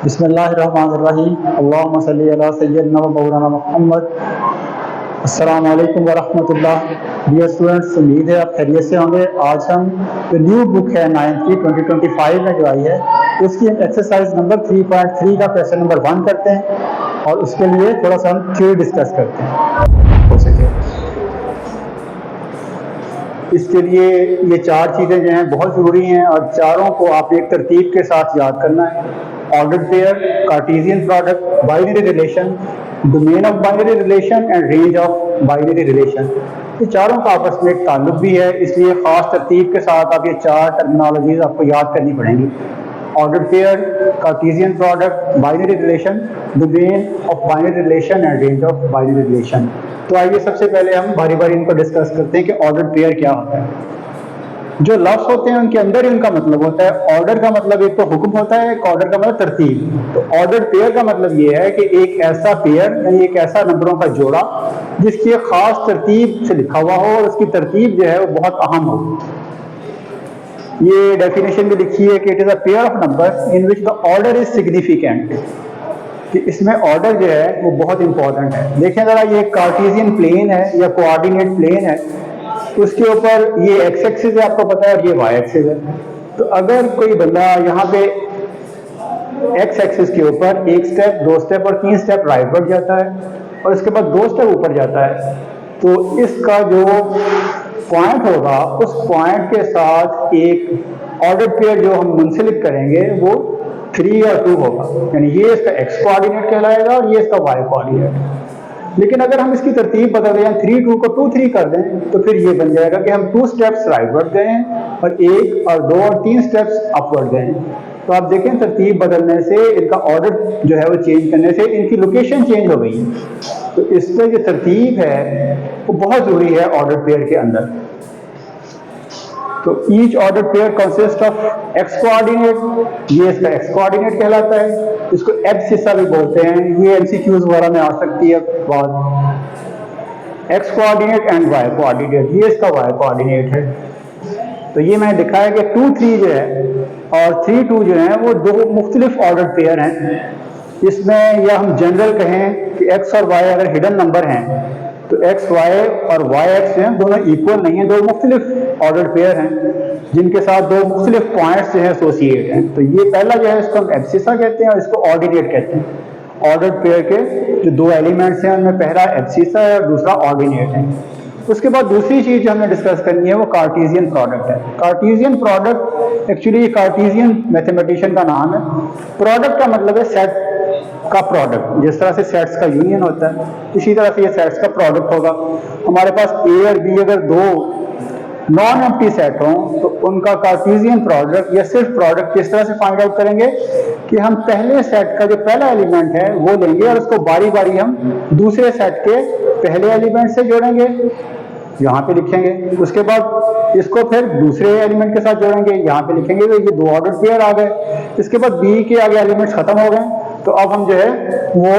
बिस्मिल्लाहिर्रहमानिर्रहीम। अल्लाहुम्मा सल्ली अला सय्यिदना व मौलाना मुहम्मद। अस्सलामु अलैकुम व रहमतुल्लाह। डियर स्टूडेंट्स, उम्मीद है आप खैरियत से होंगे। आज हम जो न्यू बुक है 9th की 2025 में जो आई है, उसकी एक्सरसाइज नंबर 3.3 का क्वेश्चन नंबर 1 करते हैं और उसके लिए थोड़ा सा हम थ्योरी डिस्कस करते हैं हो सके। इसके लिए ये चार चीज़ें जो हैं बहुत ज़रूरी हैं और चारों को आप एक तरतीब के साथ याद करना है। Order pair, Cartesian product, binary relation, domain of binary relation and range of binary relation. ये चारों का आपस में एक ताल्लुक भी है, इसलिए ख़ास तरतीब के साथ आप ये चार टर्मिनोलॉजीज आपको याद करनी पड़ेंगी। Order pair, Cartesian product, binary relation, domain of binary relation and range of binary relation. तो आइए सबसे पहले हम बारी बारी इनको डिस्कस करते हैं कि ऑर्डर पेयर क्या होता है। जो लफ्ज़ होते हैं उनके अंदर ही उनका मतलब होता है। ऑर्डर का मतलब एक तो हुक्म होता है, एक ऑर्डर का मतलब तरतीब। तो ऑर्डर पेयर का मतलब ये है कि एक ऐसा पेयर यानी एक ऐसा नंबरों का जोड़ा जिसकी एक खास तरतीब से लिखा हुआ हो और उसकी तरतीब जो है वो बहुत अहम हो। ये डेफिनेशन भी लिखी है कि it is a pair of number in which the order is significant, कि इसमें ऑर्डर जो है वो बहुत इंपॉर्टेंट है। देखें जरा, ये कार्टेशियन प्लेन है या कोऑर्डिनेट प्लेन है, उसके ऊपर ये एक्स एक्सिस है, आपको पता है, और ये वाई एक्सिस है। तो अगर कोई बंदा यहाँ पे एक्स एक्सिस के ऊपर एक स्टेप, दो स्टेप और तीन स्टेप राइट बढ़ जाता है और इसके बाद दो स्टेप ऊपर जाता है, तो इसका जो पॉइंट होगा उस पॉइंट के साथ एक ऑर्डर पेयर जो हम मुंसलिक करेंगे वो 3 और 2 होगा। यानी ये इसका एक्स कोऑर्डिनेट कहलाएगा और ये इसका वाई कोऑर्डिनेट। लेकिन अगर हम इसकी तरतीब बदल दें, 3 2 को 2 3 कर दें, तो फिर ये बन जाएगा कि हम 2 स्टेप्स राइटवर्ड गए हैं और 1 और 2 और 3 स्टेप्स अपवर्ड गए हैं। तो आप देखें तरतीब बदलने से, इनका ऑर्डर जो है वो चेंज करने से इनकी लोकेशन चेंज हो गई है। तो इसमें जो तरतीब है वो बहुत ज़रूरी है ऑर्डर पेयर के अंदर। तो each order pair consist of x coordinate, ये इसका एक्स कोऑर्डिनेट कहलाता है। इसको एब्सिसा भी बोलते हैं, ये एमसीक्यूज वगैरह में आ सकती है बात। X coordinate and Y coordinate, ये इसका वाई कोऑर्डिनेट है। तो ये मैंने दिखा है कि 2 3 जो है और 3 2 जो है वो दो मुख्तलिफ ऑर्डर पेयर हैं। इसमें या हम जनरल कहें कि एक्स और वाई अगर हिडन नंबर हैं तो एक्स वाई और वाई एक्स हैं दोनों इक्वल नहीं है, दो मुख्तलिफ ऑर्डर पेयर हैं जिनके साथ दो मुख्तलिफ पॉइंट्स जो है एसोसिएट हैं। तो ये पहला जो है इसको हम एब्सिसा कहते हैं और इसको ऑर्डिनेट कहते हैं। ऑर्डर पेयर के जो दो एलिमेंट्स हैं उनमें पहला एब्सिसा है और दूसरा ऑर्डिनेट है। उसके बाद दूसरी चीज जो हमने डिस्कस करनी है वो कार्टेशियन प्रोडक्ट है। Cartesian product actually Cartesian mathematician का नाम है। प्रोडक्ट का मतलब है सेट का प्रोडक्ट। जिस तरह से सेट्स का यूनियन होता है इसी तरह से ये सेट्स का प्रोडक्ट होगा। हमारे पास ए और बी अगर दो नॉन एम्प्टी सेट हों तो उनका कार्टेशियन प्रोडक्ट या सिर्फ प्रोडक्ट किस तरह से फाइंड आउट करेंगे कि हम पहले सेट का जो पहला एलिमेंट है वो लेंगे और उसको बारी बारी हम दूसरे सेट के पहले एलिमेंट से जोड़ेंगे, यहाँ पे लिखेंगे। उसके बाद इसको फिर दूसरे एलिमेंट के साथ जोड़ेंगे, यहाँ पे लिखेंगे। तो ये दो ऑर्डर पेयर आ गए। इसके बाद बी के आगे एलिमेंट्स खत्म हो गए, तो अब हम जो है वो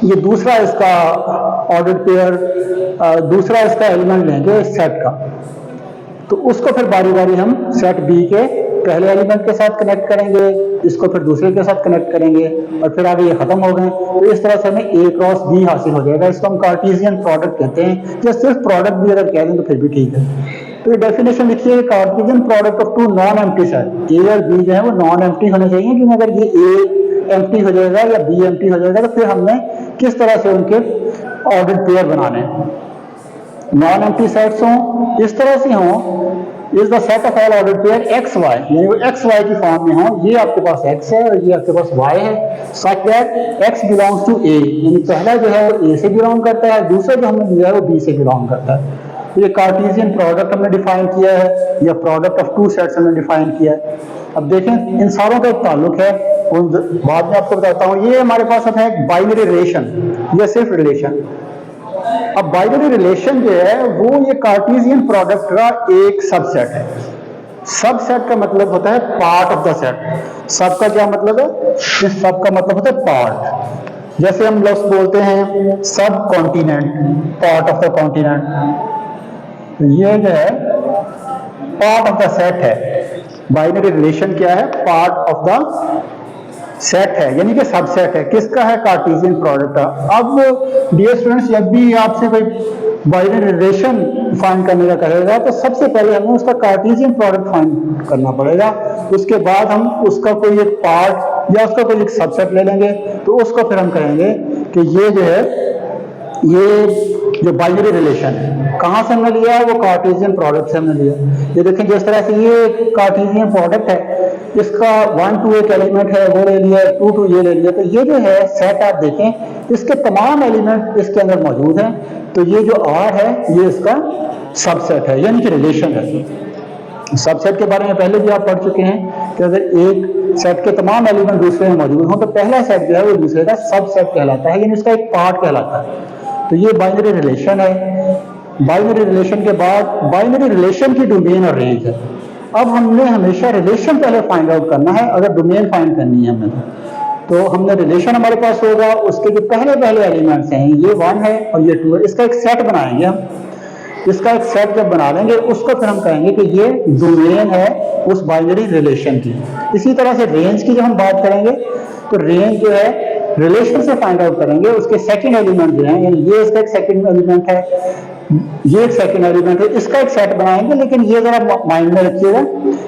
ये दूसरा इसका ऑर्डर पेयर, दूसरा इसका एलिमेंट लेंगे इस सेट का। तो उसको फिर बारी बारी हम सेट बी के पहले एलिमेंट के साथ कनेक्ट करेंगे, इसको फिर दूसरे के साथ कनेक्ट करेंगे और फिर आगे ये खत्म हो गए। तो इस तरह से हमें ए क्रॉस बी हासिल हो जाएगा। इसको हम कार्टेशियन प्रोडक्ट कहते हैं। या सिर्फ प्रोडक्ट भी अगर कह दें तो फिर भी ठीक है। तो ये डेफिनेशन लिखिए, Cartesian product of 2 non empty set. A और बी जो है वो नॉन एम्प्टी होने चाहिए, क्योंकि अगर ये ए एम्प्टी हो जाएगा या बी एम्प्टी हो जाएगा तो फिर हमने किस तरह से उनके ऑर्डर पेयर बनाने हैं। नॉन एम्प्टी सेट्स हों, इस तरह से हों, is the set of all order pair X Y, यानी वो एक्स वाई की फॉर्म में हो। ये आपके पास एक्स है और ये आपके पास वाई है, such that X belongs to A, यानी पहला जो है वो ए से बिलोंग करता है, दूसरा जो हमने लिया है वो बी से बिलोंग करता है। तो ये कार्टेशियन प्रोडक्ट हमने डिफाइन किया है या प्रोडक्ट ऑफ 2 सेट्स हमने डिफाइन किया है। अब देखें इन सारों का एक ताल्लुक है, बाद में आपको बताता हूँ। ये हमारे पास अब है बाइनरी रिलेशन या सिर्फ रिलेशन। अब बाइनरी रिलेशन जो है वो ये कार्टेशियन प्रोडक्ट का एक सबसेट है। सबसेट का मतलब होता है पार्ट ऑफ द सेट। सब का क्या मतलब है? इस सब का मतलब होता है पार्ट। जैसे हम लफ्ज बोलते हैं सब continent, part of the continent. ये जो है पार्ट ऑफ द सेट है। बाइनरी रिलेशन क्या है? पार्ट ऑफ द सेट है, यानी कि सबसेट है। किसका है? कार्टेशियन प्रोडक्ट का। अब डियर स्टूडेंट्स, जब भी आपसे कोई बाइनरी रिलेशन फाइंड करने का कहेगा तो सबसे पहले हमें उसका कार्टेशियन प्रोडक्ट फाइंड करना पड़ेगा। उसके बाद हम उसका कोई एक पार्ट या उसका कोई एक सबसेट ले लेंगे, तो उसको फिर हम कहेंगे कि ये जो है, ये जो बाइनरी रिलेशन है, कहाँ से हमने लिया है? वो कार्टेशियन प्रोडक्ट से हमने लिया। ये देखें, जिस तरह से ये कार्टेशियन प्रोडक्ट है, इसका 1 2 एक एलिमेंट है वो ले लिया, 2 2 ये ले लिया, तो ये जो है सेट आप देखें, इसके तमाम एलिमेंट इसके अंदर मौजूद हैं। तो ये जो R है ये इसका सबसेट है, यानी कि रिलेशन है। सबसेट के बारे में पहले भी आप पढ़ चुके हैं कि अगर एक सेट के तमाम एलिमेंट दूसरे में मौजूद हों तो पहला सेट जो है वो दूसरे का सबसेट कहलाता है, यानी इसका एक पार्ट कहलाता है। तो ये बाइनरी रिलेशन है। बाइनरी रिलेशन के बाद बाइनरी रिलेशन की डोमेन और रेंज है। अब हमने हमेशा रिलेशन पहले फाइंड आउट करना है अगर डोमेन फाइंड करनी है हमें। तो हमने रिलेशन हमारे पास होगा, उसके जो पहले पहले एलिमेंट्स हैं, ये 1 है और ये 2 है, इसका एक सेट बनाएंगे हम। इसका एक सेट जब बना लेंगे उसको फिर हम कहेंगे कि ये डोमेन है उस बाइनरी रिलेशन की। इसी तरह से रेंज की जब हम बात करेंगे तो रेंज जो है रिलेशन से फाइंड आउट करेंगे उसके सेकंड एलिमेंट जो है, यानी ये इसका एक सेकंड एलिमेंट है, ये एक सेकंड एलिमेंट है, इसका एक सेट बनाएंगे। लेकिन ये जरा माइंड में रखिएगा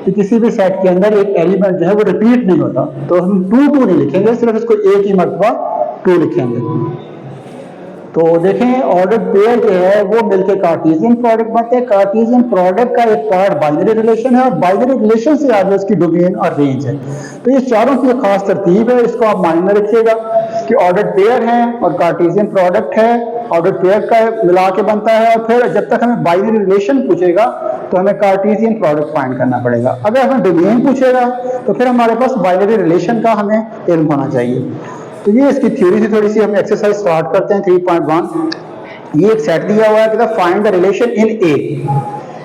कि किसी भी सेट के अंदर एक एलिमेंट जो है वो रिपीट नहीं होता, तो हम 2 2 नहीं लिखेंगे, सिर्फ इसको एक ही मरतबा 2 लिखेंगे। तो देखें, ऑर्डर पेयर जो है वो मिलकर कार्टेशियन प्रोडक्ट बनते हैं। कार्टेशियन प्रोडक्ट का एक पार्ट बाइनरी रिलेशन है और बाइनरी रिलेशन से आगे उसकी डोमेन और रेंज है। तो ये चारों की एक खास तरतीब है, इसको आप माइंड में रखिएगा कि ऑर्डर पेयर है और कार्टेशियन प्रोडक्ट है, ऑर्डर पेयर का मिला के बनता है। और फिर जब तक हमें बाइनरी रिलेशन पूछेगा तो हमें कार्टेशियन प्रोडक्ट फाइंड करना पड़ेगा। अगर हमें डोमेन पूछेगा तो फिर हमारे पास बाइनरी रिलेशन का हमें इल्म होना चाहिए। तो ये इसकी थ्योरी से थोड़ी सी हम एक्सरसाइज स्टार्ट करते हैं। 3.1 ये एक सेट दिया हुआ है कि फाइंड द रिलेशन इन ए।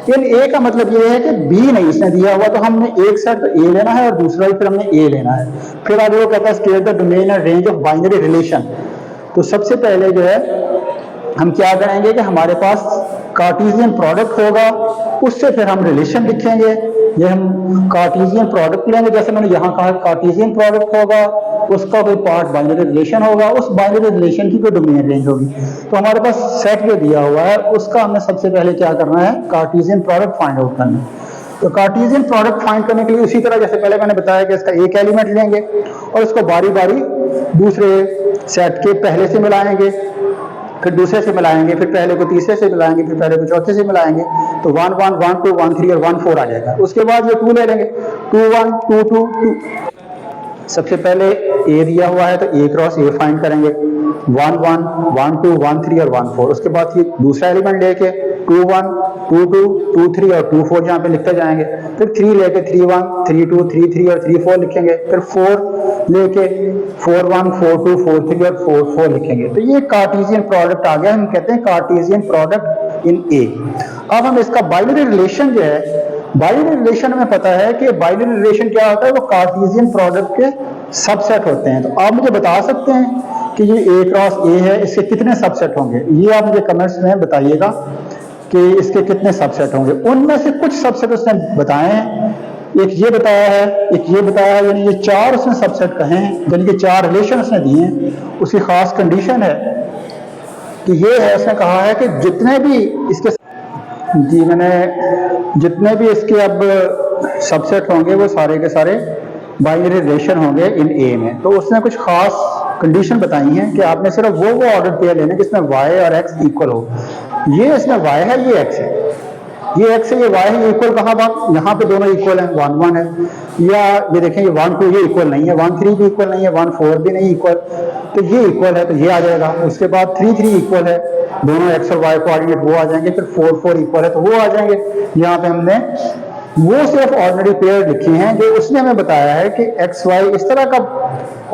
इन ए का मतलब ये है कि बी नहीं इसने दिया हुआ, तो हमने एक सेट ए लेना है और दूसरा ही फिर हमने ए लेना है। फिर आगे वो कहता है state the domain and range of binary relation. तो सबसे पहले जो है हम क्या करेंगे कि हमारे पास कार्टेशियन प्रोडक्ट होगा, उससे फिर हम रिलेशन लिखेंगे। ये हम कार्टेशियन प्रोडक्ट लेंगे, जैसे मैंने यहाँ कहा कार्टेशियन प्रोडक्ट होगा, उसका कोई पार्ट बाइनरी रिलेशन होगा, उस बाइनरी रिलेशन की कोई डोमेन रेंज होगी। तो हमारे पास सेट जो दिया हुआ है उसका हमें सबसे पहले क्या करना है? कार्टेशियन प्रोडक्ट फाइंड आउट करना है। तो कार्टेशियन प्रोडक्ट फाइंड करने के लिए उसी तरह जैसे पहले मैंने बताया कि इसका एक एलिमेंट लेंगे और उसको बारी बारी दूसरे सेट के पहले से मिलाएंगे, फिर दूसरे से मिलाएंगे, फिर पहले को तीसरे से मिलाएंगे, फिर पहले को चौथे से मिलाएंगे, तो 1 1 1 2 1 3 और 1 4 आ जाएगा। उसके बाद ये 2 ले लेंगे, 2 1 2 2 2। सबसे पहले ए दिया हुआ है तो ए क्रॉस ए फाइंड करेंगे, 1 1 1 2 1 3 और 1 4। उसके बाद ये दूसरा एलिमेंट लेके 2 1 2 2 2 3 और 2 4 यहाँ पे लिखते जाएंगे। फिर 3 लेके 3 1 3 2 3 3 और 3 4 लिखेंगे। फिर 4 लेके 4 1 4 2 4 3 और 4 4 लिखेंगे। तो ये कार्टेशियन प्रोडक्ट आ गया, हम कहते हैं कार्टेशियन प्रोडक्ट इन ए। अब हम इसका बाइनरी रिलेशन जो है, बाइनरी रिलेशन हमें पता है कि बाइनरी रिलेशन क्या होता है, वो कार्टेशियन प्रोडक्ट के सबसेट होते हैं। तो आप मुझे बता सकते हैं कि ये ए क्रॉस ए है, इसके कितने सबसेट होंगे? ये आप मुझे कमेंट्स में बताइएगा कि इसके कितने सबसेट होंगे। उनमें से कुछ सबसेट उसने बताए हैं, एक ये बताया है, एक ये बताया है, यानी ये 4 उसने सबसेट कहे हैं, यानी कि 4 रिलेशन उसने दिए हैं। उसकी खास कंडीशन है कि ये है, उसने कहा है कि जितने भी इसके जितने भी इसके अब सबसेट होंगे वो सारे के सारे बाइनरी रिलेशन होंगे इन ए में। तो उसने कुछ खास कंडीशन बताई हैं कि आपने सिर्फ वो ऑर्डर पेयर लेने जिसमें y और x इक्वल हो। ये इसमें y है, ये x है, ये x है, ये y है, ये इक्वल कहाँ बात? यहाँ पे दोनों इक्वल हैं, 1 1 है। या ये देखें, ये 1 2 ये इक्वल नहीं है, 1 3 भी इक्वल नहीं है, 1 4 भी नहीं इक्वल, तो ये इक्वल है, तो ये आ जाएगा। उसके बाद 3 3 इक्वल है, दोनों x और y कोऑर्डिनेट वो आ जाएंगे। फिर 4 4 इक्वल है तो वो आ जाएंगे। यहाँ पे हमने वो सिर्फ ऑर्डिनरी पेयर लिखे हैं जो उसने हमें बताया है कि एक्स वाई इस तरह का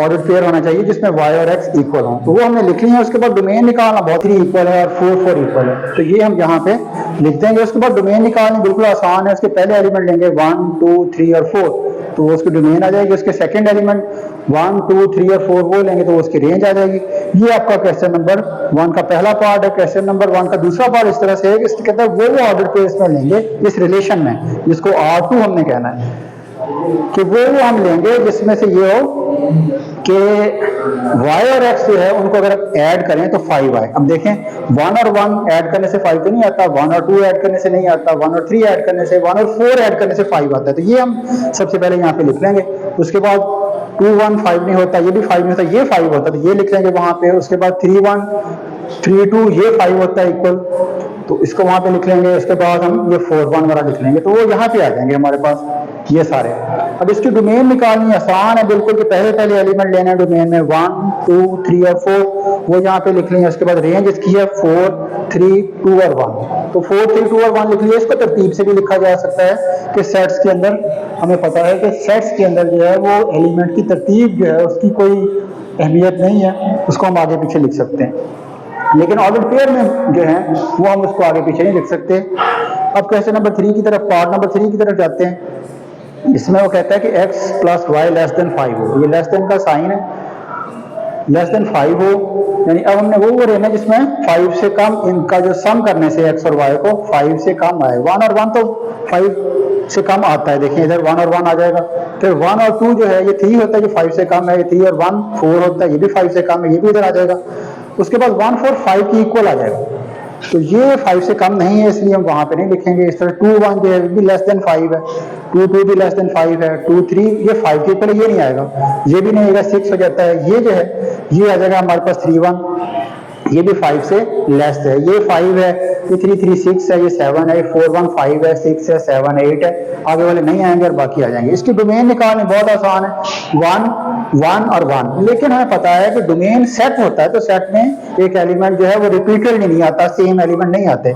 ऑर्डर पेयर होना चाहिए जिसमें y और x इक्वल हो, तो वो हमने लिख ली है। उसके बाद डोमेन निकालना, बहुत 3 इक्वल है और 4 4 इक्वल है, तो ये हम यहाँ पे लिख देंगे। उसके बाद डोमेन निकालनी बिल्कुल आसान है। उसके पहले एलिमेंट लेंगे 1 2 3 और 4, तो उसकी डोमेन आ जाएगी। उसके सेकंड एलिमेंट 1 2 3 और 4 वो लेंगे तो उसकी रेंज आ जाएगी। ये आपका क्वेश्चन नंबर 1 का पहला पार्ट है। क्वेश्चन नंबर 1 का दूसरा पार्ट इस तरह से है कि इसके कहता है वो ऑर्डर पेयर इसमें लेंगे इस रिलेशन में, जिसको R2 हमने कहना है। कि वो हम लेंगे जिसमें से ये हो कि y और x जो है उनको अगर ऐड करें तो 5 आए। अब देखें 1 और 1 ऐड करने से 5 तो नहीं आता, 1 और 2 ऐड करने से नहीं आता, 1 और 3 ऐड करने से, 1 और 4 ऐड करने से 5 आता है। तो ये हम सबसे पहले यहाँ पे लिख लेंगे। उसके बाद 2 1 5 नहीं होता, ये भी 5 नहीं होता, ये 5 होता, तो ये लिख लेंगे वहां पे। उसके बाद 3 1 3 2 ये 5 होता है इक्वल, तो इसको वहां पे लिख लेंगे। उसके बाद हम ये 4 1 वाला लिख लेंगे, तो वो यहाँ पे आ जाएंगे हमारे पास ये सारे। अब इसकी डोमेन निकालनी आसान है बिल्कुल, कि पहले पहले एलिमेंट लेना है डोमेन में 1 2 3 और 4, वो यहाँ पे लिख लेंगे। उसके बाद रेंज इसकी है 4 3 2 और 1, तो 4 3 2 और 1 लिख लिया। इसको तरतीब से भी लिखा जा सकता है कि सेट्स के अंदर हमें पता है कि सेट्स के अंदर जो है वो एलिमेंट की तरतीब जो है उसकी कोई अहमियत नहीं है, उसको हम आगे पीछे लिख सकते हैं। लेकिन ऑर्डर पेयर में जो है वो हम उसको आगे पीछे नहीं लिख सकते। अब क्वेश्चन नंबर 3 की तरफ, पार्ट नंबर 3 की तरफ जाते हैं। इसमें वो कहता है कि x plus Y less than 5 हो, ये लेस देन का साइन है, लेस देन 5 हो, यानी अब हमने वो लेना जिसमें 5 से कम, इनका जो सम करने से x और y को 5 से कम आए। 1 और 1 तो 5 से कम आता है, देखिए इधर 1 और 1 आ जाएगा। फिर 1 और 2 जो है ये 3 होता है जो 5 से कम है, 3 और 1 4 होता है, ये भी 5 से कम है, ये भी इधर आ जाएगा। उसके बाद 1 4 5 की इक्वल आ जाएगा, तो ये 5 से कम नहीं है इसलिए हम वहां पे नहीं लिखेंगे। इस तरह 2 1 जो है भी लेस देन 5 है, 2 2 भी लेस देन 5 है, 2 3 ये 5 के ऊपर ये नहीं आएगा, ये भी नहीं आएगा, 6 हो जाता है। ये जो है ये आ जाएगा हमारे पास 3 1, ये भी 5 से लेस है, ये 5 है, ये 3 3 6 है, ये 7 है, 4 1 5 है, 6 है, 7 8 है, आगे वाले नहीं आएंगे और बाकी आ जाएंगे। इसकी डोमेन निकालनी बहुत आसान है, 1 1 और 1। लेकिन हमें पता है कि डोमेन सेट होता है, तो सेट में एक एलिमेंट जो है वो रिपीटेड नहीं आता, सेम एलिमेंट नहीं आते।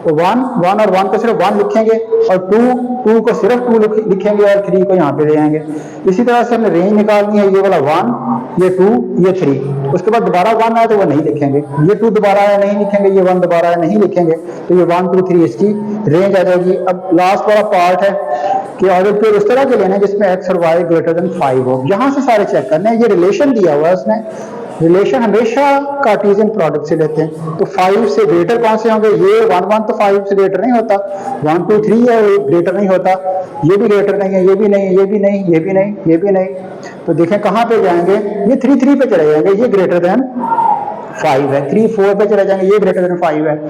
तो 1 1 और 1 को सिर्फ 1 लिखेंगे और 2 को सिर्फ 2 लिखेंगे और 3 को यहाँ पे ले आएंगे। इसी तरह से हमने रेंज निकालनी है, ये वाला 1 ये 2 ये 3। उसके बाद दोबारा 1 आए तो वो नहीं लिखेंगे, ये 2 दोबारा आया नहीं लिखेंगे, ये 1 दोबारा आया नहीं लिखेंगे, तो ये 1 2 3 इसकी रेंज आ जाएगी। अब लास्ट वाला पार्ट है कि ऑर्डर पेयर उस तरह के लेने जिसमें x और y ग्रेटर देन 5 हो। यहाँ से सारे चेक करने हैं, ये रिलेशन दिया हुआ है उसने, रिलेशन हमेशा कार्टेशियन प्रोडक्ट से लेते हैं, तो 5 से ग्रेटर कौन से होंगे, ये 1 1 तो 5 से ग्रेटर नहीं होता, 1 2 3 है वो ग्रेटर नहीं होता, ये भी ग्रेटर नहीं है, ये भी नहीं, ये भी नहीं, ये भी नहीं, ये भी नहीं। तो देखें कहाँ पे जाएंगे, ये 3 3 पे चले जाएंगे, ये ग्रेटर देन 5 है, 3 4 पे चले जाएंगे, ये ग्रेटर देन 5 है,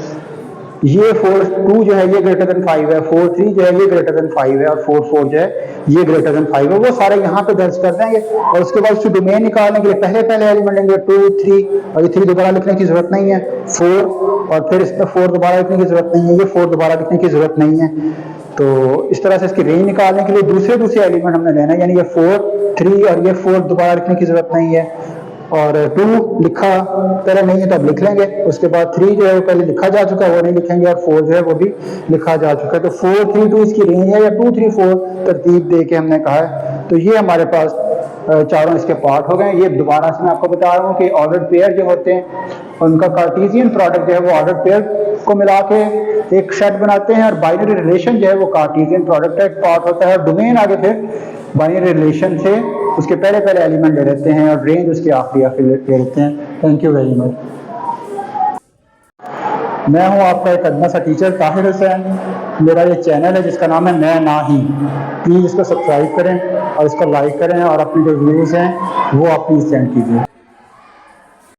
ये 4 2 जो है ये ग्रेटर देन 5 है, 4 3 जो है ये ग्रेटर देन 5 है, और 4 4 जो है ये ग्रेटर देन 5 है। वो सारे यहाँ पे दर्ज कर देंगे और उसके बाद उसकी डोमेन निकालने के लिए पहले पहले एलिमेंट लेंगे 2 3, और ये 3 दोबारा लिखने की जरूरत नहीं है, 4 और फिर इसमें 4 दोबारा लिखने की जरूरत नहीं है, ये 4 दोबारा लिखने की जरूरत नहीं है। तो इस तरह से इसकी रेंज निकालने के लिए दूसरे दूसरे एलिमेंट हमने लेना है, यानी ये 4 3 और ये 4 दोबारा लिखने की जरूरत नहीं है, और 2 लिखा पहले नहीं है तो अब लिख लेंगे। उसके बाद 3 जो है वो पहले लिखा जा चुका है वो नहीं लिखेंगे, और 4 जो है वो भी लिखा जा चुका है। तो 4 3 2 इसकी रेंज है, या 2 3 4 तरतीब दे के हमने कहा है। तो ये हमारे पास चारों इसके पार्ट हो गए। ये दोबारा से मैं आपको बता रहा हूँ कि ऑर्डर पेयर जो होते हैं उनका कार्टेशियन प्रोडक्ट जो है वो ऑर्डर पेयर को मिला के एक सेट बनाते हैं, और बाइनरी रिलेशन जो है वो कार्टेशियन प्रोडक्ट का एक पार्ट होता है। डोमेन आगे फिर बाइनरी रिलेशन से उसके पहले पहले एलिमेंट ले लेते हैं और रेंज उसके आखिरी ले लेते हैं। Thank you very much. मैं हूं आपका एक अदना सा टीचर ताहिर हुसैन। मेरा ये चैनल है जिसका नाम है मैं ना ही। प्लीज़ इसको सब्सक्राइब करें और इसको लाइक करें, और अपने जो व्यूज़ हैं वो आप प्लीज़ सेंड कीजिए।